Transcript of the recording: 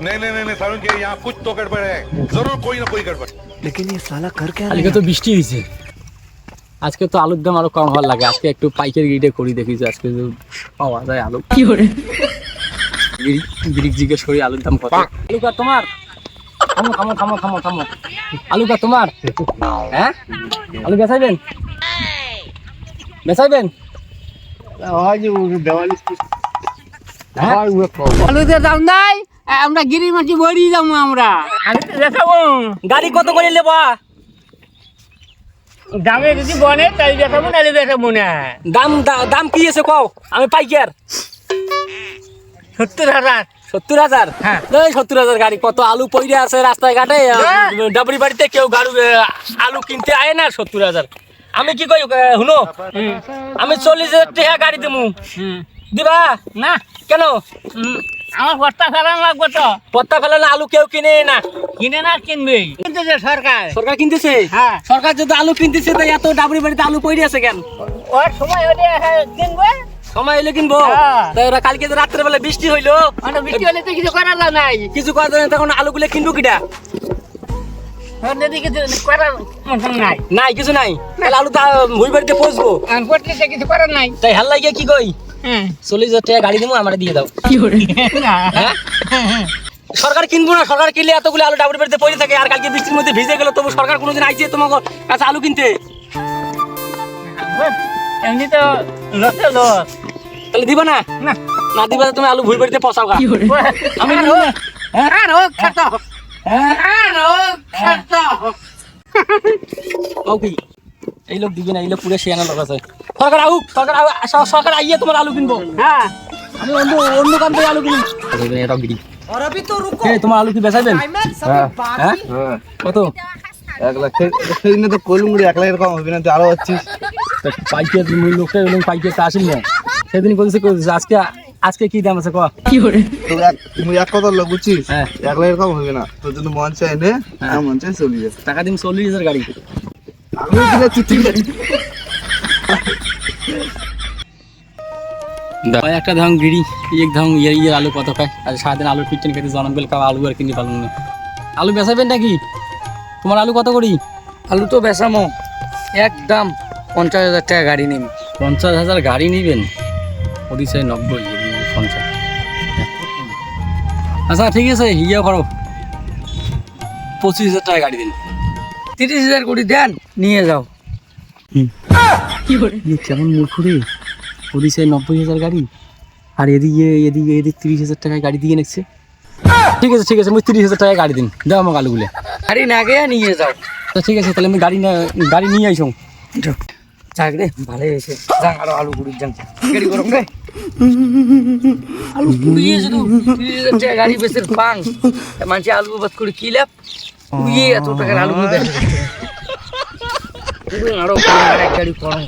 नहीं नहीं नहीं सारुण के यहाँ कुछ तो गड़बड़ है, जरूर कोई ना कोई गड़बड़। लेकिन ये साला कर क्या रहा আজকে তো বৃষ্টি হয়েছে, আজকে তো আলুর দাম আরো কম হওয়ার লাগে। আজকে একটু পাইকারি রেটে করি, দেখি যে আজকে যে পাওয়া যায় আলু। কি করে গিরিক জিজ্ঞেস করি আলুর দাম কত। আলু কা তোমার? থামো থামো থামো থামো থামো। আলু কা তোমার? হ্যাঁ, আলু বেচাইবেন? বেচাইবেন? আলুতে দাম নাই, আমরা গিরির মাটি ভরি যাবো আমরা। আলুতে দেখাবো গাড়ি কত করে নেবা? দামে যদি বনে তাই দেখাবো, নাহলে দেখাবো না। দাম দাম কি আছে কও, আমি পাইকার। 70,000। 70,000? হ্যাঁ। 70,000 গাড়ি কত আলু পইরে আছে রাস্তায় ঘাটে, ডাবরি বাড়িতে কেউ আলু কিনতে আয় না। 70,000 আমি কি কই শুনো, আমি 40,000 টাকা গাড়ি দিমু, দিবা না কেন? আমার বস্তা ফেলান লাগবে তো। পত্তা ফেলে না, আলু কেউ কিনে না। কিনে না কিনবে কিন্তু যে সরকার সরকার কিনতেছে? হ্যাঁ। সরকার যদি আলু কিনতেছে তাই এত ডাবরি বাড়িতে আলু পইরে আছে কেন? ওর সময় হলে কিনবে, সময় হলে কিনবো। হ্যাঁ। তাই ওরা কালকে যে রাত্রে বেলা বৃষ্টি হইলো, মানে বৃষ্টি হলে তো কিছু করার নাই। কিছু করা যায় না, তখন আলুগুলো কিনবো কিটা? ওর যদি কিছু করার মতন নাই, নাই, কিছু নাই। তাহলে আলু ভুই বাড়িতে পৌঁছবো, আর করতে তো কিছু করার নাই। তাই হাল লাগিয়ে কি কই, হ্যাঁ 40,000 টাকা গাড়ি দেবো, আমার দিয়ে দাও। হ্যাঁ? সরকার কিনবো না, সরকার কিনলে এতগুলো আলু ডাবরি বাড়িতে পড়ে থাকে, আর কালকে বৃষ্টির মধ্যে ভিজে গেল, তবু সরকার কোনোদিন আইছে তোমার কাছে আলু কিনতে? এমনি তো লসে লস। তাহলে দিবা না? না না দিবা তো তুমি আলু ভুই বাড়িতে পচাও গা। আমি আর নিবো না। আর ও খাতো আর ও খাতো। ও কি এই লোক দিবে না, এই লোক পুরো শিয়ানা লোক আছে। সরকার আউক, সরকার আইয়ে তোমার আলু কিনবো। হ্যাঁ আমি অন্য কাম থেকে আলু কিনি। এটাও গিরি। और अभी तो रुको তোমার আলু কি বেচাইবেন? क्लाइमैक्स अभी बाकी হ্যাঁ, কত? 1 লাখ সেদিনে তো কলুমুড়ি 1 লাখ এরকম হবে না, তুই আরো হচ্ছিস। পাইকার লোকটা এলো, পাইকারটা আসেন না সেদিন বলছে আজকে আজকে কি দাম আছে কয়া? তুই এক কথা লোক বুঝছিস, হ্যাঁ। 1 লাখ এরকম হবে না, তোর জন্য মন চাই নে, হ্যাঁ। মন চাই চলি যা। টাকা দিন 40,000 গাড়ি। আমি কিনা চিঠি গাড়ি ভাই একটা ধান গিরি, এক ধান ইয়ে আলু কত খায়? আর সারাদিন আলুর পিটন খেতে জনম বেল খাওয়া, আলু আর কিনে পারলাম না। আলু বেচাবেন নাকি? তোমার আলু কত করি? আলু তো বেসামো একদম 50,000 টাকা গাড়ি নেব। 50,000 গাড়ি নিবেন? ওড়িশায় 90, 50। আচ্ছা ঠিক আছে, ইয়ে করো 25,000 টাকা গাড়ি দিন। 30,000 কোটি দেন, নিয়ে যাও। কেমন মূর্খ রে, ওড়িশায় 90,000 গাড়ি, আর এদিকে 30,000 টাকায় গাড়ি দিয়ে নিচ্ছে। ঠিক আছে ঠিক আছে, আমি 30,000 টাকায় গাড়ি দিন, দাও আমাকে আলুগুলো। গাড়ি না গিয়ে নিয়ে যাও। তো ঠিক আছে, তাহলে আমি গাড়ি নিয়ে আইসো। যাক রে, ভালো হয়েছে। যাং আরো আলু কুড়ি যাং, গাড়ি গরম রে। আলু কুড়িয়ে শুধু 30,000 টাকা গাড়ি বেচের পাং, মানুষ আলু বাদ করে কি লাভ? কুড়িয়ে এত টাকার আলু বেচে আরো এক গাড়ি করো।